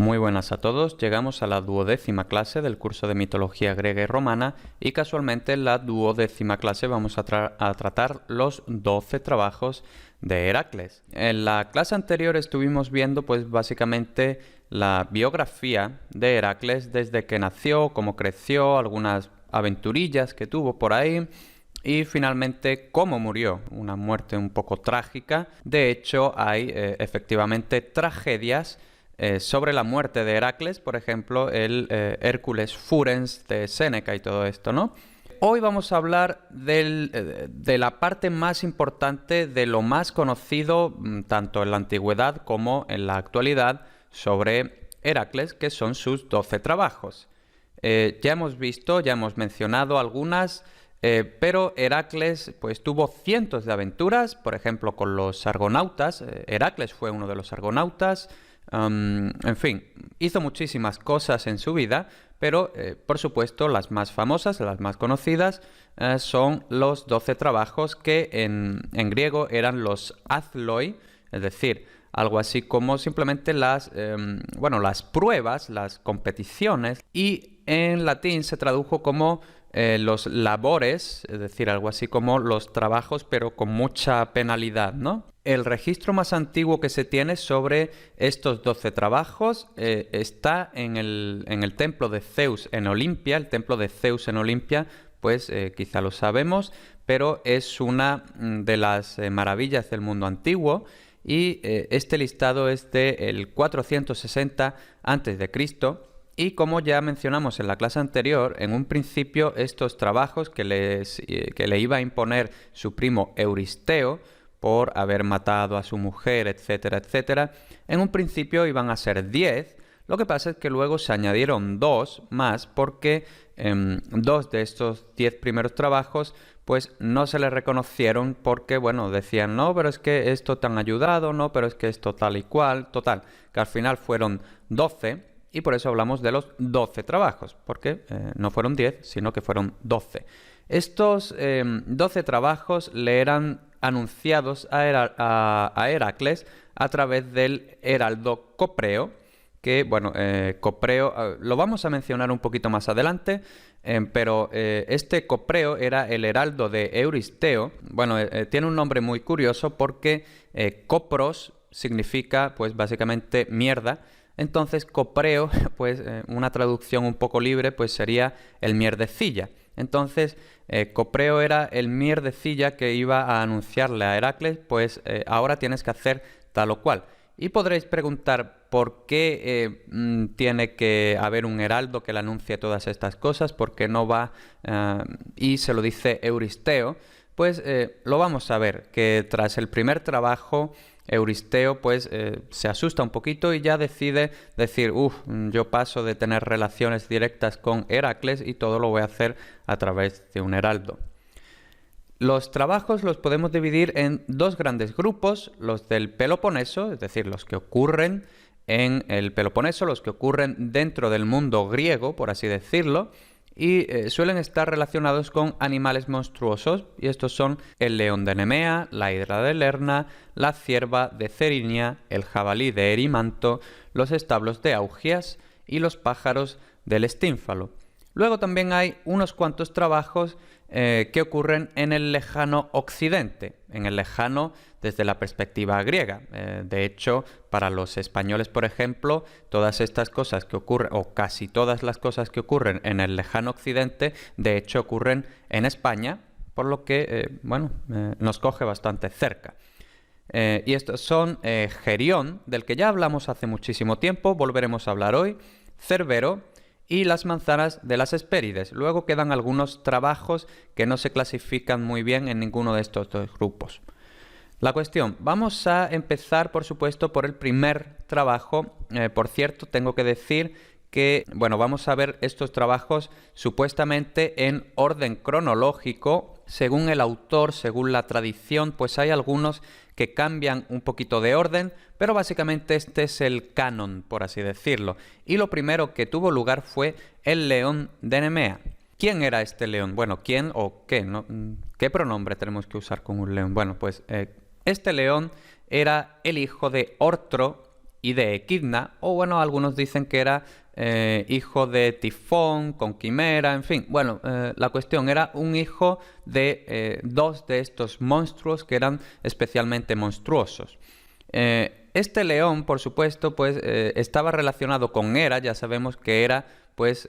Muy buenas a todos, llegamos a la 12ª clase del curso de mitología griega y romana y casualmente en la 12ª clase vamos a tratar los 12 trabajos de Heracles. En la clase anterior estuvimos viendo pues básicamente la biografía de Heracles desde que nació, cómo creció, algunas aventurillas que tuvo por ahí y finalmente cómo murió, una muerte un poco trágica. De hecho hay efectivamente tragedias sobre la muerte de Heracles, por ejemplo, el Hércules Furens de Séneca y todo esto, ¿no? Hoy vamos a hablar de la parte más importante, de lo más conocido, tanto en la antigüedad como en la actualidad, sobre Heracles, que son sus 12 trabajos. Ya hemos visto, ya hemos mencionado algunas, pero Heracles pues tuvo cientos de aventuras, por ejemplo, con los argonautas. Heracles fue uno de los argonautas. En fin, hizo muchísimas cosas en su vida, pero por supuesto las más famosas, las más conocidas, son los 12 trabajos que en griego eran los athloi, es decir, algo así como simplemente las pruebas, las competiciones, y en latín se tradujo como los labores, es decir, algo así como los trabajos, pero con mucha penalidad, ¿no? El registro más antiguo que se tiene sobre estos 12 trabajos está en el templo de Zeus en Olimpia. El templo de Zeus en Olimpia, pues quizá lo sabemos, pero es una de las maravillas del mundo antiguo. Y este listado es del 460 a.C. Y como ya mencionamos en la clase anterior, en un principio estos trabajos que le iba a imponer su primo Euristeo por haber matado a su mujer, etcétera, etcétera, en un principio iban a ser 10. Lo que pasa es que luego se añadieron 2 más porque 2 de estos 10 primeros trabajos pues no se les reconocieron porque, bueno, decían, no, pero es que esto te han ayudado, no, pero es que esto tal y cual, total, que al final fueron 12 y por eso hablamos de los 12 trabajos, porque no fueron 10, sino que fueron 12. Estos 12 trabajos le eran anunciados a Heracles a través del heraldo Copreo, que, bueno, Copreo lo vamos a mencionar un poquito más adelante, pero este Copreo era el heraldo de Euristeo. Bueno, tiene un nombre muy curioso porque Copros significa, pues, básicamente mierda. Entonces, Copreo, pues, una traducción un poco libre, pues sería el mierdecilla. Entonces, Copreo era el mierdecilla que iba a anunciarle a Heracles, pues ahora tienes que hacer tal o cual. Y podréis preguntar por qué tiene que haber un heraldo que le anuncie todas estas cosas, por qué no va y se lo dice Euristeo. Pues lo vamos a ver, que tras el primer trabajo Euristeo pues se asusta un poquito y ya decide decir, yo paso de tener relaciones directas con Heracles y todo lo voy a hacer a través de un heraldo. Los trabajos los podemos dividir en dos grandes grupos, los del Peloponeso, es decir, los que ocurren en el Peloponeso, los que ocurren dentro del mundo griego, por así decirlo, y suelen estar relacionados con animales monstruosos, y estos son el león de Nemea, la hidra de Lerna, la cierva de Cerinia, el jabalí de Erimanto, los establos de Augias y los pájaros del Estínfalo. Luego también hay unos cuantos trabajos que ocurren en el lejano occidente, en el lejano desde la perspectiva griega. De hecho, para los españoles, por ejemplo, todas estas cosas que ocurren, o casi todas las cosas que ocurren en el lejano occidente, de hecho ocurren en España, por lo que, nos coge bastante cerca. Y estos son Gerión, del que ya hablamos hace muchísimo tiempo, volveremos a hablar hoy, Cerbero, y las manzanas de las Hespérides. Luego quedan algunos trabajos que no se clasifican muy bien en ninguno de estos dos grupos. La cuestión, vamos a empezar por supuesto por el primer trabajo. Por cierto, tengo que decir que, vamos a ver estos trabajos supuestamente en orden cronológico. Según el autor, según la tradición, pues hay algunos que cambian un poquito de orden, pero básicamente este es el canon, por así decirlo. Y lo primero que tuvo lugar fue el león de Nemea. ¿Quién era este león? Bueno, ¿quién o qué? ¿No? ¿Qué pronombre tenemos que usar con un león? Bueno, pues este león era el hijo de Ortro y de Equidna, o bueno, algunos dicen que era hijo de Tifón con Quimera, en fin. Bueno, la cuestión era un hijo de dos de estos monstruos que eran especialmente monstruosos. Este león, por supuesto, pues estaba relacionado con Hera. Ya sabemos que Hera, pues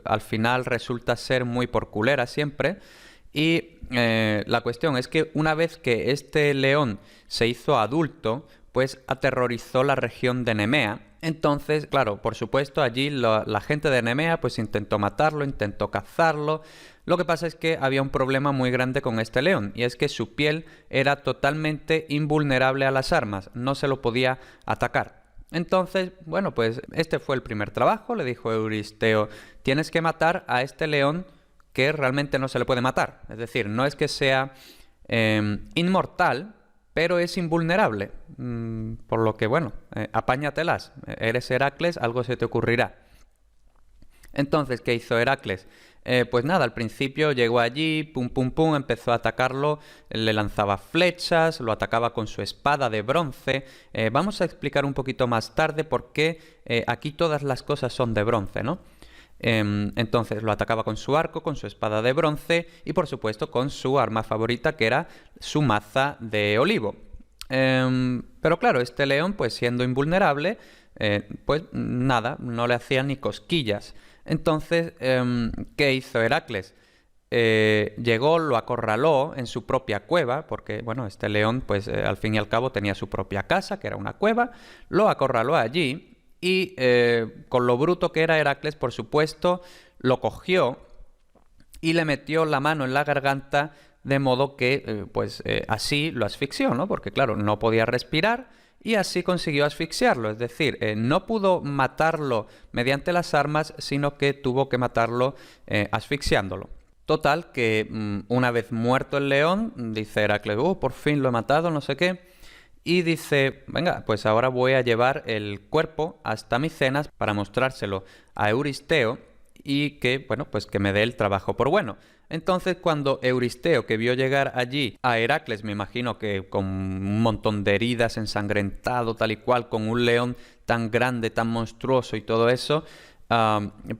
al final resulta ser muy porculera siempre. Y la cuestión es que una vez que este león se hizo adulto, pues aterrorizó la región de Nemea. Entonces, claro, por supuesto, allí la gente de Nemea pues intentó matarlo, intentó cazarlo. Lo que pasa es que había un problema muy grande con este león, y es que su piel era totalmente invulnerable a las armas, no se lo podía atacar. Entonces, bueno, pues este fue el primer trabajo. Le dijo Euristeo: tienes que matar a este león que realmente no se le puede matar. Es decir, no es que sea inmortal, pero es invulnerable. Por lo que, bueno, apáñatelas. Eres Heracles, algo se te ocurrirá. Entonces, ¿qué hizo Heracles? Pues nada, al principio llegó allí, pum pum pum, empezó a atacarlo, le lanzaba flechas, lo atacaba con su espada de bronce. Vamos a explicar un poquito más tarde por qué aquí todas las cosas son de bronce, ¿no? Entonces lo atacaba con su arco, con su espada de bronce y por supuesto con su arma favorita, que era su maza de olivo. Pero claro, este león, pues siendo invulnerable, pues nada, no le hacía ni cosquillas. Entonces, ¿qué hizo Heracles? Llegó, lo acorraló en su propia cueva, porque bueno, este león pues al fin y al cabo tenía su propia casa, que era una cueva. Lo acorraló allí y con lo bruto que era Heracles, por supuesto, lo cogió y le metió la mano en la garganta, de modo que así lo asfixió, ¿no? Porque claro, no podía respirar y así consiguió asfixiarlo. Es decir, no pudo matarlo mediante las armas, sino que tuvo que matarlo asfixiándolo. Total, que una vez muerto el león, dice Heracles: por fin lo he matado, no sé qué. Y dice: venga, pues ahora voy a llevar el cuerpo hasta Micenas para mostrárselo a Euristeo y que, bueno, pues que me dé el trabajo por bueno. Entonces, cuando Euristeo, que vio llegar allí a Heracles, me imagino que con un montón de heridas, ensangrentado, tal y cual, con un león tan grande, tan monstruoso y todo eso,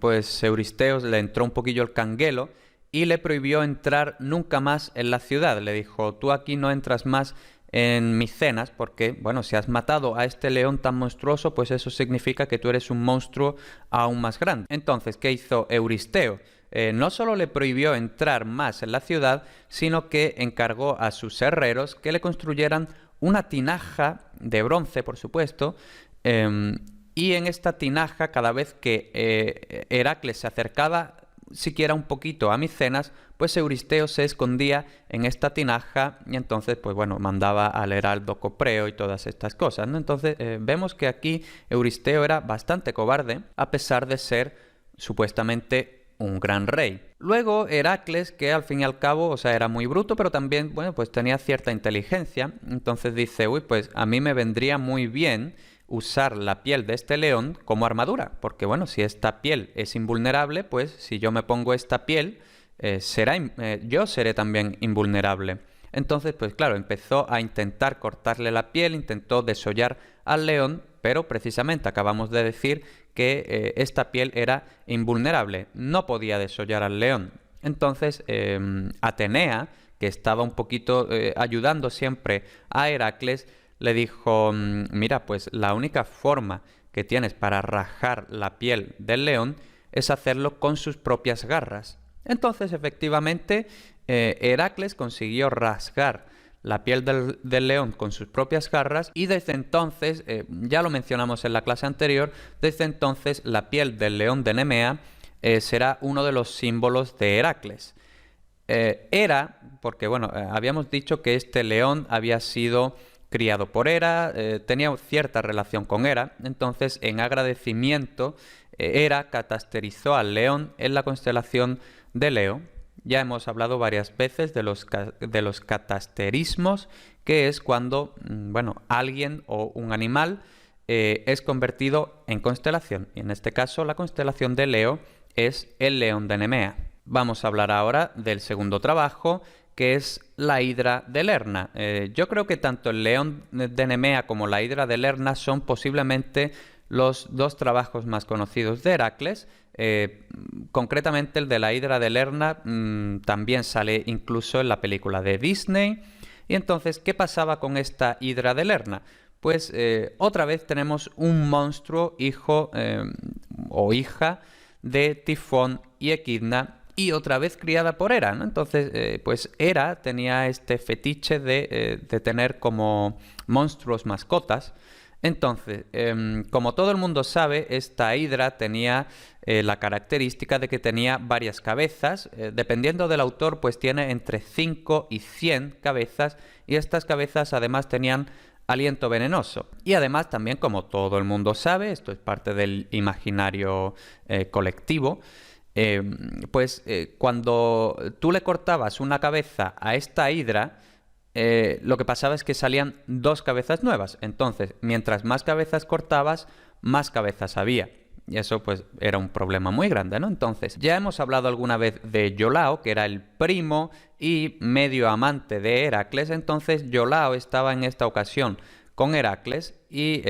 pues Euristeo le entró un poquillo el canguelo y le prohibió entrar nunca más en la ciudad. Le dijo: tú aquí no entras más en Micenas, porque, bueno, si has matado a este león tan monstruoso, pues eso significa que tú eres un monstruo aún más grande. Entonces, ¿qué hizo Euristeo? No solo le prohibió entrar más en la ciudad, sino que encargó a sus herreros que le construyeran una tinaja de bronce, por supuesto, y en esta tinaja, cada vez que Heracles se acercaba siquiera un poquito a Micenas, pues Euristeo se escondía en esta tinaja y entonces, pues bueno, mandaba al heraldo Copreo y todas estas cosas, ¿no? Entonces vemos que aquí Euristeo era bastante cobarde, a pesar de ser supuestamente un gran rey. Luego Heracles, que al fin y al cabo, o sea, era muy bruto, pero también, bueno, pues tenía cierta inteligencia. Entonces dice: pues a mí me vendría muy bien usar la piel de este león como armadura, porque bueno, si esta piel es invulnerable, pues si yo me pongo esta piel, yo seré también invulnerable. Entonces, pues claro, empezó a intentar cortarle la piel, intentó desollar al león, pero precisamente acabamos de decir que esta piel era invulnerable, no podía desollar al león. Entonces, Atenea, que estaba un poquito ayudando siempre a Heracles, le dijo: mira, pues la única forma que tienes para rajar la piel del león es hacerlo con sus propias garras. Entonces, efectivamente, Heracles consiguió rasgar la piel del león con sus propias garras y desde entonces, ya lo mencionamos en la clase anterior, desde entonces la piel del león de Nemea será uno de los símbolos de Heracles. Hera, porque bueno, habíamos dicho que este león había sido criado por Hera, tenía cierta relación con Hera, entonces en agradecimiento Hera catasterizó al león en la constelación de Leo. Ya hemos hablado varias veces de los catasterismos, que es cuando, bueno, alguien o un animal es convertido en constelación. Y en este caso, la constelación de Leo es el león de Nemea. Vamos a hablar ahora del segundo trabajo, que es la hidra de Lerna. Yo creo que tanto el león de Nemea como la hidra de Lerna son posiblemente los dos trabajos más conocidos de Heracles. Concretamente el de la hidra de Lerna también sale incluso en la película de Disney. Y entonces, ¿qué pasaba con esta hidra de Lerna? Pues otra vez tenemos un monstruo hijo o hija de Tifón y Equidna, y otra vez criada por Hera, ¿no? Entonces, pues Hera tenía este fetiche de tener como monstruos mascotas. Entonces, como todo el mundo sabe, esta hidra tenía la característica de que tenía varias cabezas. Dependiendo del autor, pues tiene entre 5 y 100 cabezas, y estas cabezas además tenían aliento venenoso. Y además también, como todo el mundo sabe, esto es parte del imaginario colectivo, cuando tú le cortabas una cabeza a esta hidra, lo que pasaba es que salían 2 cabezas nuevas. Entonces, mientras más cabezas cortabas, más cabezas había. Y eso pues era un problema muy grande, ¿no? Entonces, ya hemos hablado alguna vez de Iolao, que era el primo y medio amante de Heracles. Entonces, Iolao estaba en esta ocasión con Heracles, y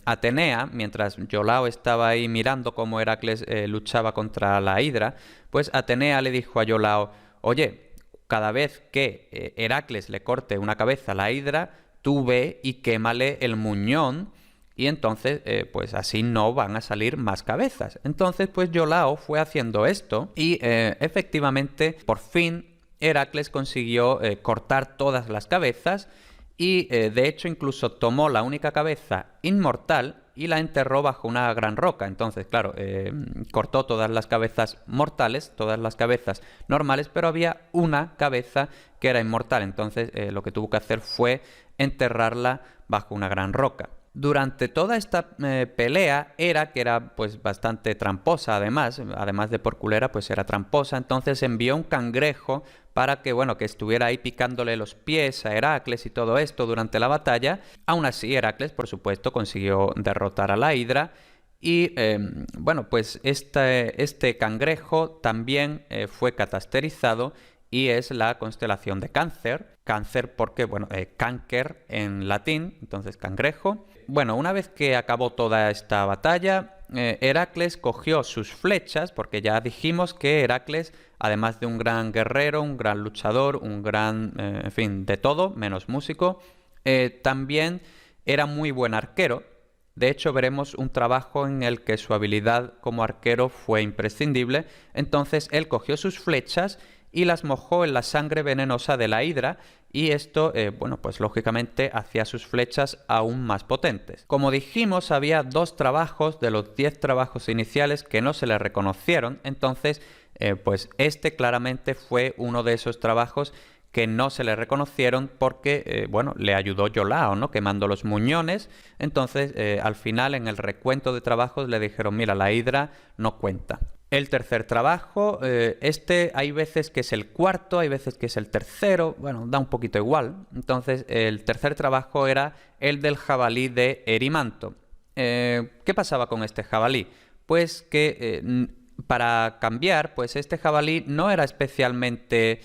Atenea, mientras Iolao estaba ahí mirando cómo Heracles luchaba contra la hidra, pues Atenea le dijo a Iolao: oye, cada vez que Heracles le corte una cabeza a la hidra, tú ve y quémale el muñón, y entonces pues así no van a salir más cabezas. Entonces pues Iolao fue haciendo esto, y efectivamente por fin Heracles consiguió cortar todas las cabezas, y de hecho incluso tomó la única cabeza inmortal y la enterró bajo una gran roca. Entonces, claro, cortó todas las cabezas mortales, todas las cabezas normales, pero había una cabeza que era inmortal. Entonces, lo que tuvo que hacer fue enterrarla bajo una gran roca. Durante toda esta pelea, Hera, que era pues bastante tramposa además de por culera, pues era tramposa, entonces envió un cangrejo para que, bueno, que estuviera ahí picándole los pies a Heracles y todo esto durante la batalla. Aún así, Heracles, por supuesto, consiguió derrotar a la hidra, y bueno, pues este cangrejo también fue catasterizado, y es la constelación de Cáncer. Cáncer porque, bueno, cáncer en latín, entonces cangrejo. Bueno, una vez que acabó toda esta batalla, Heracles cogió sus flechas, porque ya dijimos que Heracles, además de un gran guerrero, un gran luchador, un gran, en fin, de todo, menos músico, también era muy buen arquero. De hecho, veremos un trabajo en el que su habilidad como arquero fue imprescindible. Entonces, él cogió sus flechas y las mojó en la sangre venenosa de la hidra, y esto, bueno, pues lógicamente hacía sus flechas aún más potentes. Como dijimos, había 2 trabajos de los 10 trabajos iniciales que no se le reconocieron. Entonces, pues este claramente fue uno de esos trabajos que no se le reconocieron porque, bueno, le ayudó Iolao, ¿no? Quemando los muñones. Entonces, al final, en el recuento de trabajos, le dijeron: mira, la hidra no cuenta. El tercer trabajo, este hay veces que es el cuarto, hay veces que es el tercero, bueno, da un poquito igual. Entonces, el tercer trabajo era el del jabalí de Erimanto. ¿Qué pasaba con este jabalí? Pues que para cambiar, pues este jabalí no era especialmente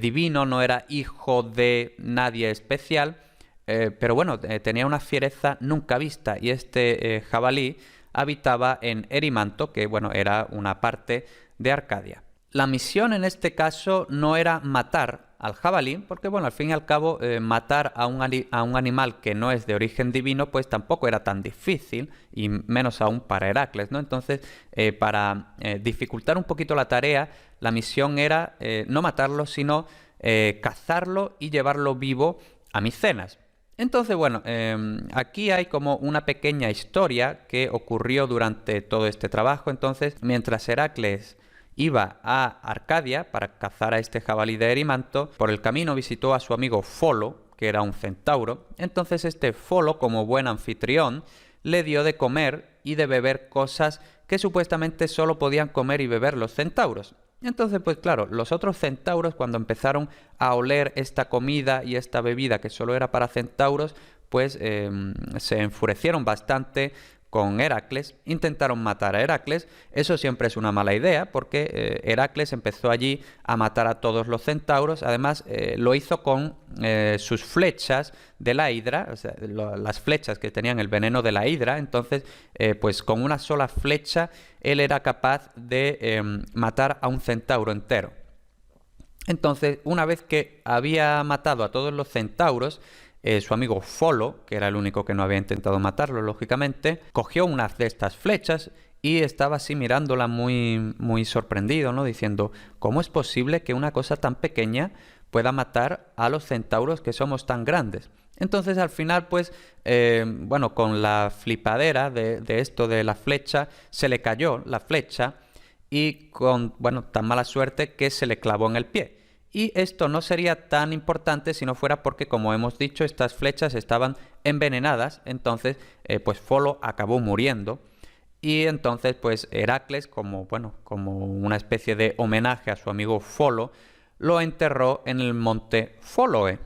divino, no era hijo de nadie especial, pero bueno, tenía una fiereza nunca vista, y este jabalí habitaba en Erimanto, que bueno, era una parte de Arcadia. La misión en este caso no era matar al jabalí, porque bueno, al fin y al cabo matar a un animal que no es de origen divino, pues tampoco era tan difícil, y menos aún para Heracles, ¿no? Entonces, para dificultar un poquito la tarea, la misión era no matarlo, sino cazarlo y llevarlo vivo a Micenas. Entonces, bueno, aquí hay como una pequeña historia que ocurrió durante todo este trabajo. Entonces, mientras Heracles iba a Arcadia para cazar a este jabalí de Erimanto, por el camino visitó a su amigo Folo, que era un centauro. Entonces este Folo, como buen anfitrión, le dio de comer y de beber cosas que supuestamente solo podían comer y beber los centauros. Entonces, pues claro, los otros centauros, cuando empezaron a oler esta comida y esta bebida que solo era para centauros, pues se enfurecieron bastante con Heracles, intentaron matar a Heracles. Eso siempre es una mala idea porque Heracles empezó allí a matar a todos los centauros. Además, lo hizo con sus flechas de la hidra, o sea, las flechas que tenían el veneno de la hidra. Entonces, pues con una sola flecha él era capaz de matar a un centauro entero. Entonces, una vez que había matado a todos los centauros, su amigo Folo, que era el único que no había intentado matarlo, lógicamente, cogió una de estas flechas y estaba así mirándola muy sorprendido, ¿no? Diciendo, ¿cómo es posible que una cosa tan pequeña pueda matar a los centauros que somos tan grandes? Entonces, al final, pues, bueno, con la flipadera de esto de la flecha, se le cayó la flecha y con, bueno, tan mala suerte que se le clavó en el pie. Y esto no sería tan importante si no fuera porque, como hemos dicho, estas flechas estaban envenenadas. Entonces, pues Folo acabó muriendo. Y entonces, pues Heracles, como, bueno, como una especie de homenaje a su amigo Folo, lo enterró en el monte Fóloe.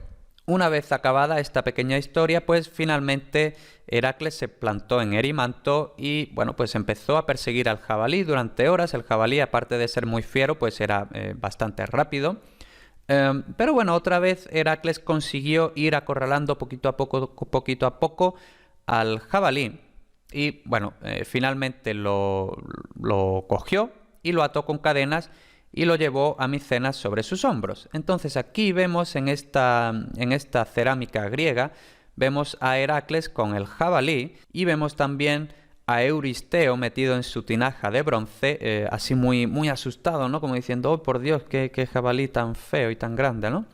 Una vez acabada esta pequeña historia, pues finalmente Heracles se plantó en Erimanto y, bueno, pues empezó a perseguir al jabalí durante horas. El jabalí, aparte de ser muy fiero, pues era bastante rápido. Pero bueno, otra vez Heracles consiguió ir acorralando poquito a poco al jabalí. Y bueno, finalmente lo cogió y lo ató con cadenas y lo llevó a Micenas sobre sus hombros. Entonces aquí vemos en esta cerámica griega, vemos a Heracles con el jabalí y vemos también a Euristeo metido en su tinaja de bronce, así muy asustado, ¿no? Como diciendo, oh por Dios, qué jabalí tan feo y tan grande, ¿no?